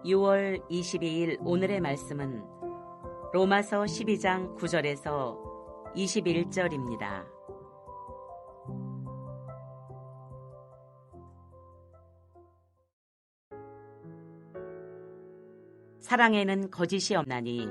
6월 22일 오늘의 말씀은 로마서 12장 9절에서 21절입니다. 사랑에는 거짓이 없나니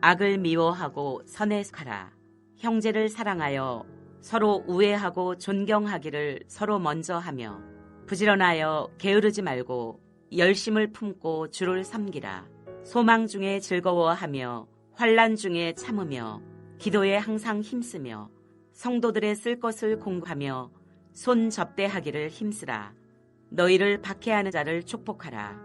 악을 미워하고 선에 속하라. 형제를 사랑하여 서로 우애하고 존경하기를 서로 먼저 하며 부지런하여 게으르지 말고 열심을 품고 주를 섬기라. 소망 중에 즐거워하며 환난 중에 참으며 기도에 항상 힘쓰며 성도들의 쓸 것을 공부하며 손 접대하기를 힘쓰라. 너희를 박해하는 자를 축복하라.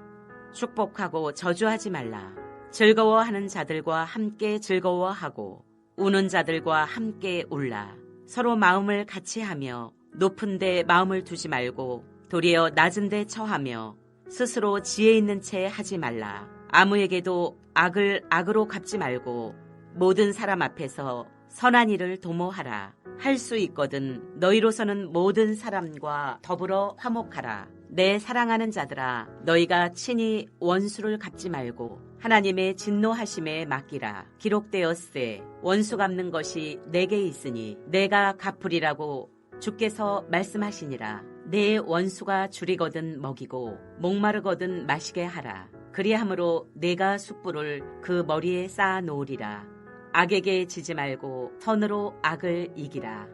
축복하고 저주하지 말라. 즐거워하는 자들과 함께 즐거워하고 우는 자들과 함께 울라. 서로 마음을 같이 하며 높은 데 마음을 두지 말고 도리어 낮은 데 처하며 스스로 지혜 있는 채 하지 말라. 아무에게도 악을 악으로 갚지 말고 모든 사람 앞에서 선한 일을 도모하라. 할 수 있거든 너희로서는 모든 사람과 더불어 화목하라. 내 사랑하는 자들아, 너희가 친히 원수를 갚지 말고 하나님의 진노하심에 맡기라. 기록되었으되 원수 갚는 것이 내게 있으니 내가 갚으리라고 주께서 말씀하시니라. 내 원수가 줄이거든 먹이고 목마르거든 마시게 하라. 그리함으로 내가 숯불을 그 머리에 쌓아 놓으리라. 악에게 지지 말고 선으로 악을 이기라.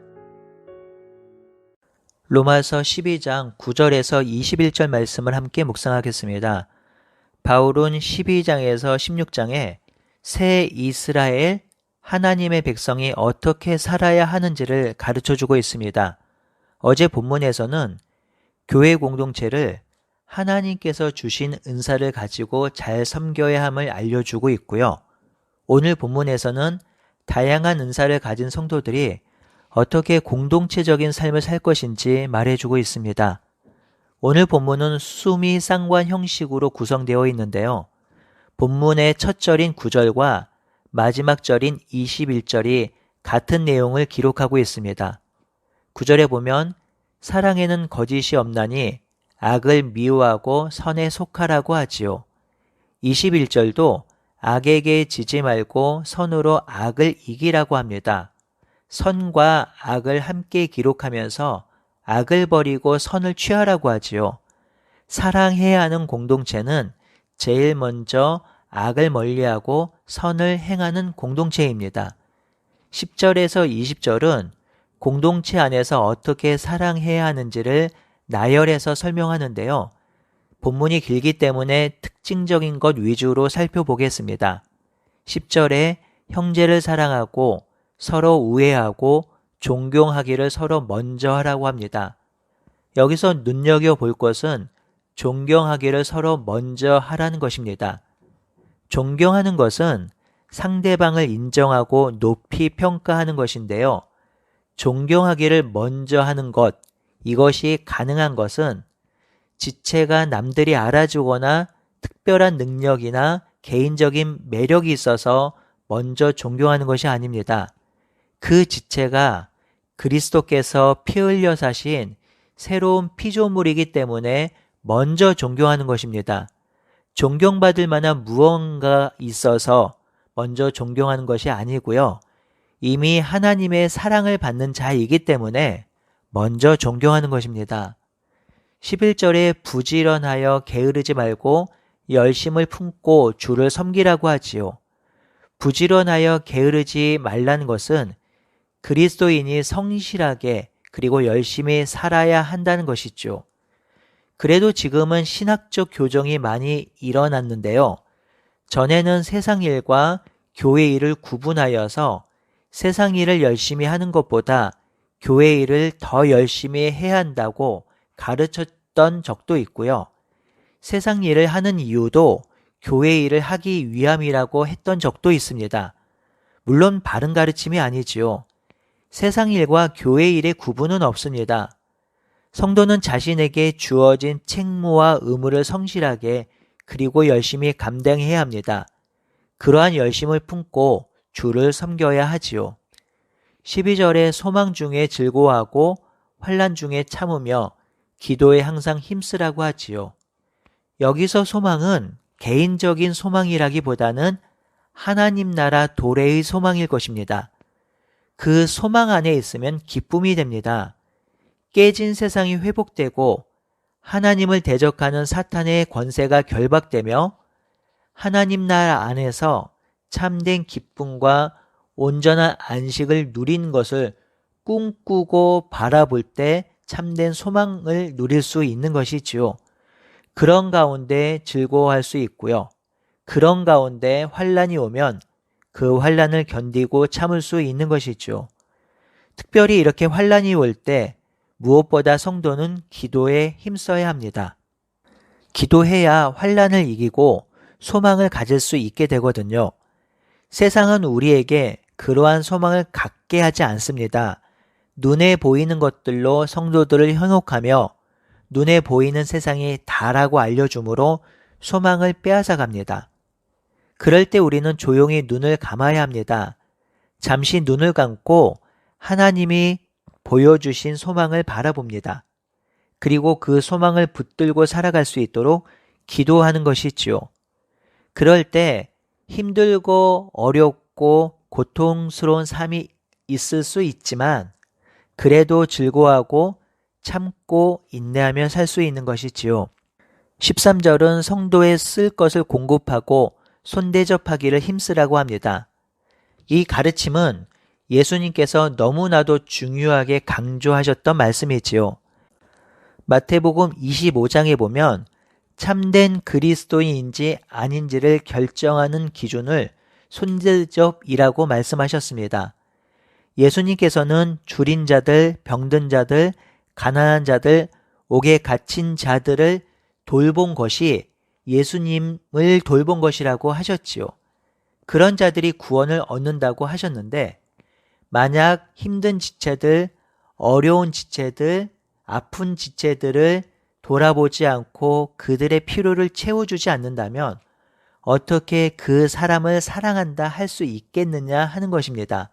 로마서 12장 9절에서 21절 말씀을 함께 묵상하겠습니다. 바울은 12장에서 16장에 새 이스라엘 하나님의 백성이 어떻게 살아야 하는지를 가르쳐주고 있습니다. 어제 본문에서는 교회 공동체를 하나님께서 주신 은사를 가지고 잘 섬겨야 함을 알려주고 있고요. 오늘 본문에서는 다양한 은사를 가진 성도들이 어떻게 공동체적인 삶을 살 것인지 말해주고 있습니다. 오늘 본문은 수미 쌍관 형식으로 구성되어 있는데요. 본문의 첫 절인 9절과 마지막 절인 21절이 같은 내용을 기록하고 있습니다. 9절에 보면 사랑에는 거짓이 없나니 악을 미워하고 선에 속하라고 하지요. 21절도 악에게 지지 말고 선으로 악을 이기라고 합니다. 선과 악을 함께 기록하면서 악을 버리고 선을 취하라고 하지요. 사랑해야 하는 공동체는 제일 먼저 악을 멀리하고 선을 행하는 공동체입니다. 10절에서 20절은 공동체 안에서 어떻게 사랑해야 하는지를 나열해서 설명하는데요. 본문이 길기 때문에 특징적인 것 위주로 살펴보겠습니다. 10절에 형제를 사랑하고 서로 우애하고 존경하기를 서로 먼저 하라고 합니다. 여기서 눈여겨볼 것은 존경하기를 서로 먼저 하라는 것입니다. 존경하는 것은 상대방을 인정하고 높이 평가하는 것인데요. 존경하기를 먼저 하는 것, 이것이 가능한 것은 지체가 남들이 알아주거나 특별한 능력이나 개인적인 매력이 있어서 먼저 존경하는 것이 아닙니다. 그 지체가 그리스도께서 피 흘려 사신 새로운 피조물이기 때문에 먼저 존경하는 것입니다. 존경받을 만한 무언가 있어서 먼저 존경하는 것이 아니고요. 이미 하나님의 사랑을 받는 자이기 때문에 먼저 존경하는 것입니다. 11절에 부지런하여 게으르지 말고 열심을 품고 주를 섬기라고 하지요. 부지런하여 게으르지 말라는 것은 그리스도인이 성실하게 그리고 열심히 살아야 한다는 것이죠. 그래도 지금은 신학적 교정이 많이 일어났는데요. 전에는 세상 일과 교회 일을 구분하여서 세상 일을 열심히 하는 것보다 교회 일을 더 열심히 해야 한다고 가르쳤던 적도 있고요. 세상 일을 하는 이유도 교회 일을 하기 위함이라고 했던 적도 있습니다. 물론 바른 가르침이 아니지요. 세상 일과 교회 일의 구분은 없습니다. 성도는 자신에게 주어진 책무와 의무를 성실하게 그리고 열심히 감당해야 합니다. 그러한 열심을 품고 주를 섬겨야 하지요. 12절에 소망 중에 즐거워하고 환난 중에 참으며 기도에 항상 힘쓰라고 하지요. 여기서 소망은 개인적인 소망이라기보다는 하나님 나라 도래의 소망일 것입니다. 그 소망 안에 있으면 기쁨이 됩니다. 깨진 세상이 회복되고 하나님을 대적하는 사탄의 권세가 결박되며 하나님 나라 안에서 참된 기쁨과 온전한 안식을 누린 것을 꿈꾸고 바라볼 때 참된 소망을 누릴 수 있는 것이지요. 그런 가운데 즐거워할 수 있고요. 그런 가운데 환난이 오면 그 환난을 견디고 참을 수 있는 것이죠. 특별히 이렇게 환난이 올 때 무엇보다 성도는 기도에 힘써야 합니다. 기도해야 환난을 이기고 소망을 가질 수 있게 되거든요. 세상은 우리에게 그러한 소망을 갖게 하지 않습니다. 눈에 보이는 것들로 성도들을 현혹하며 눈에 보이는 세상이 다라고 알려주므로 소망을 빼앗아 갑니다. 그럴 때 우리는 조용히 눈을 감아야 합니다. 잠시 눈을 감고 하나님이 보여주신 소망을 바라봅니다. 그리고 그 소망을 붙들고 살아갈 수 있도록 기도하는 것이지요. 그럴 때 힘들고 어렵고 고통스러운 삶이 있을 수 있지만 그래도 즐거워하고 참고 인내하며 살 수 있는 것이지요. 13절은 성도의 쓸 것을 공급하고 손대접하기를 힘쓰라고 합니다. 이 가르침은 예수님께서 너무나도 중요하게 강조하셨던 말씀이지요. 마태복음 25장에 보면 참된 그리스도인인지 아닌지를 결정하는 기준을 손대접이라고 말씀하셨습니다. 예수님께서는 줄인 자들, 병든 자들, 가난한 자들, 옥에 갇힌 자들을 돌본 것이 예수님을 돌본 것이라고 하셨지요. 그런 자들이 구원을 얻는다고 하셨는데 만약 힘든 지체들, 어려운 지체들, 아픈 지체들을 돌아보지 않고 그들의 필요를 채워주지 않는다면 어떻게 그 사람을 사랑한다 할 수 있겠느냐 하는 것입니다.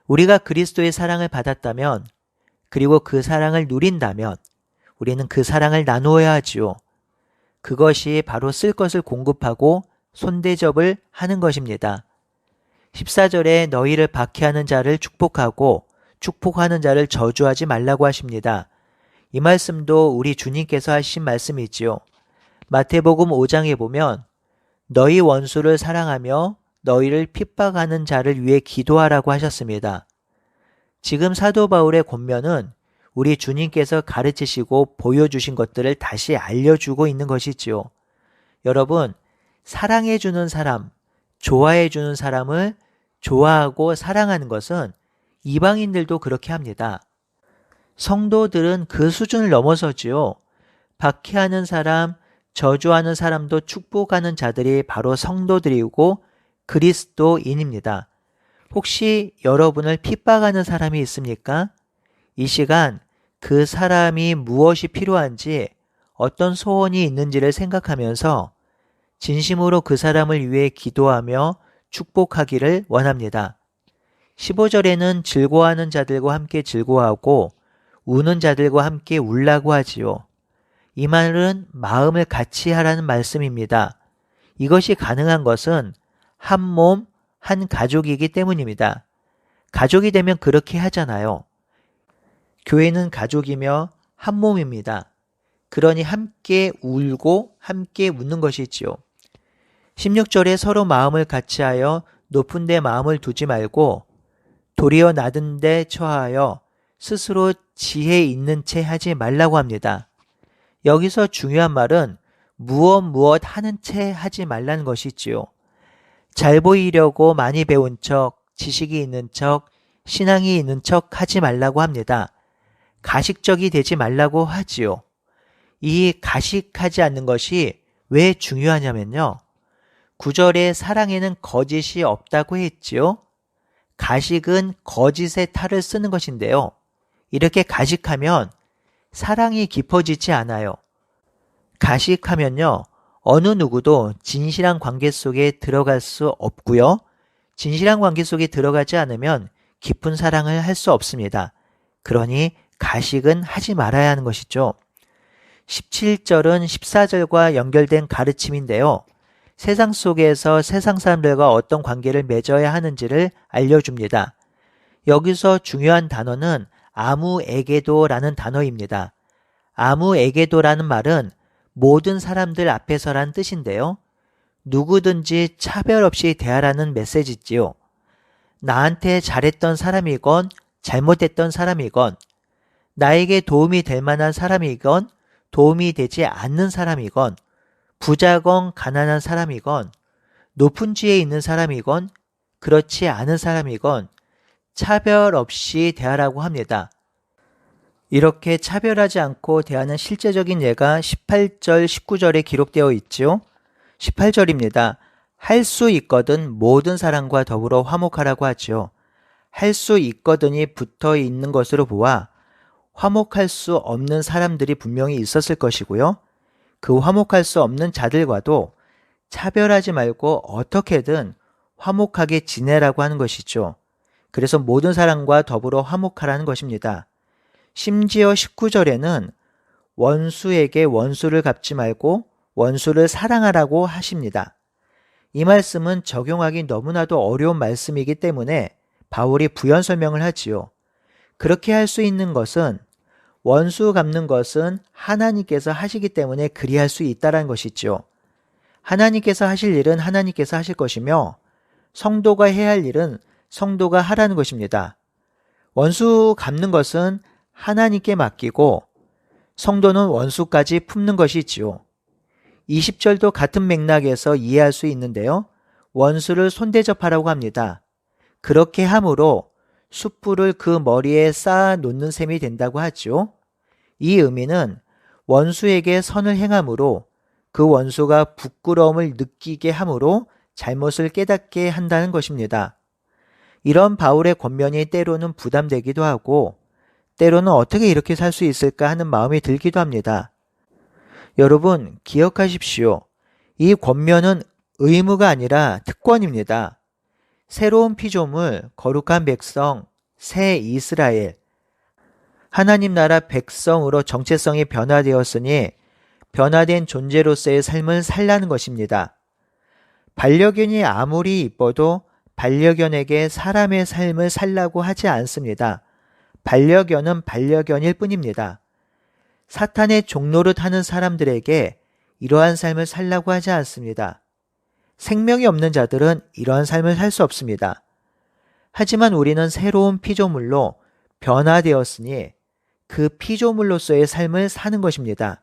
우리가 그리스도의 사랑을 받았다면 그리고 그 사랑을 누린다면 우리는 그 사랑을 나누어야 하지요. 그것이 바로 쓸 것을 공급하고 손대접을 하는 것입니다. 14절에 너희를 박해하는 자를 축복하고 축복하는 자를 저주하지 말라고 하십니다. 이 말씀도 우리 주님께서 하신 말씀이지요. 마태복음 5장에 보면 너희 원수를 사랑하며 너희를 핍박하는 자를 위해 기도하라고 하셨습니다. 지금 사도 바울의 권면은 우리 주님께서 가르치시고 보여주신 것들을 다시 알려주고 있는 것이지요. 여러분, 사랑해주는 사람, 좋아해주는 사람을 좋아하고 사랑하는 것은 이방인들도 그렇게 합니다. 성도들은 그 수준을 넘어서지요. 박해하는 사람, 저주하는 사람도 축복하는 자들이 바로 성도들이고 그리스도인입니다. 혹시 여러분을 핍박하는 사람이 있습니까? 이 시간 그 사람이 무엇이 필요한지 어떤 소원이 있는지를 생각하면서 진심으로 그 사람을 위해 기도하며 축복하기를 원합니다. 15절에는 즐거워하는 자들과 함께 즐거워하고 우는 자들과 함께 울라고 하지요. 이 말은 마음을 같이 하라는 말씀입니다. 이것이 가능한 것은 한 몸, 한 가족이기 때문입니다. 가족이 되면 그렇게 하잖아요. 교회는 가족이며 한 몸입니다. 그러니 함께 울고 함께 웃는 것이지요. 16절에 서로 마음을 같이하여 높은 데 마음을 두지 말고 도리어 낮은 데 처하여 스스로 지혜 있는 채 하지 말라고 합니다. 여기서 중요한 말은 무엇 하는 채 하지 말라는 것이지요. 잘 보이려고 많이 배운 척, 지식이 있는 척, 신앙이 있는 척 하지 말라고 합니다. 가식적이 되지 말라고 하지요. 이 가식하지 않는 것이 왜 중요하냐면요. 9절에 사랑에는 거짓이 없다고 했지요. 가식은 거짓의 탈을 쓰는 것인데요. 이렇게 가식하면 사랑이 깊어지지 않아요. 가식하면요. 어느 누구도 진실한 관계 속에 들어갈 수 없고요. 진실한 관계 속에 들어가지 않으면 깊은 사랑을 할 수 없습니다. 그러니 가식은 하지 말아야 하는 것이죠. 17절은 14절과 연결된 가르침인데요. 세상 속에서 세상 사람들과 어떤 관계를 맺어야 하는지를 알려줍니다. 여기서 중요한 단어는 아무에게도라는 단어입니다. 아무에게도라는 말은 모든 사람들 앞에서란 뜻인데요. 누구든지 차별 없이 대하라는 메시지지요. 나한테 잘했던 사람이건 잘못했던 사람이건 나에게 도움이 될 만한 사람이건 도움이 되지 않는 사람이건 부자건 가난한 사람이건 높은 지에 있는 사람이건 그렇지 않은 사람이건 차별 없이 대하라고 합니다. 이렇게 차별하지 않고 대하는 실제적인 예가 18절, 19절에 기록되어 있죠. 18절입니다. 할 수 있거든 모든 사람과 더불어 화목하라고 하죠. 할 수 있거든이 붙어 있는 것으로 보아 화목할 수 없는 사람들이 분명히 있었을 것이고요. 그 화목할 수 없는 자들과도 차별하지 말고 어떻게든 화목하게 지내라고 하는 것이죠. 그래서 모든 사람과 더불어 화목하라는 것입니다. 심지어 19절에는 원수에게 원수를 갚지 말고 원수를 사랑하라고 하십니다. 이 말씀은 적용하기 너무나도 어려운 말씀이기 때문에 바울이 부연 설명을 하지요. 그렇게 할 수 있는 것은 원수 갚는 것은 하나님께서 하시기 때문에 그리할 수 있다는 것이죠. 하나님께서 하실 일은 하나님께서 하실 것이며 성도가 해야 할 일은 성도가 하라는 것입니다. 원수 갚는 것은 하나님께 맡기고 성도는 원수까지 품는 것이지요. 20절도 같은 맥락에서 이해할 수 있는데요. 원수를 손대접하라고 합니다. 그렇게 함으로 숯불을 그 머리에 쌓아 놓는 셈이 된다고 하죠. 이 의미는 원수에게 선을 행함으로 그 원수가 부끄러움을 느끼게 함으로 잘못을 깨닫게 한다는 것입니다. 이런 바울의 권면이 때로는 부담되기도 하고 때로는 어떻게 이렇게 살 수 있을까 하는 마음이 들기도 합니다. 여러분 기억하십시오. 이 권면은 의무가 아니라 특권입니다. 새로운 피조물, 거룩한 백성, 새 이스라엘, 하나님 나라 백성으로 정체성이 변화되었으니 변화된 존재로서의 삶을 살라는 것입니다. 반려견이 아무리 이뻐도 반려견에게 사람의 삶을 살라고 하지 않습니다. 반려견은 반려견일 뿐입니다. 사탄의 종노릇 하는 사람들에게 이러한 삶을 살라고 하지 않습니다. 생명이 없는 자들은 이러한 삶을 살 수 없습니다. 하지만 우리는 새로운 피조물로 변화되었으니 그 피조물로서의 삶을 사는 것입니다.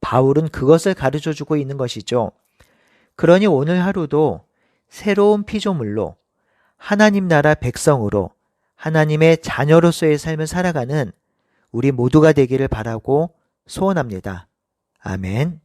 바울은 그것을 가르쳐주고 있는 것이죠. 그러니 오늘 하루도 새로운 피조물로 하나님 나라 백성으로 하나님의 자녀로서의 삶을 살아가는 우리 모두가 되기를 바라고 소원합니다. 아멘.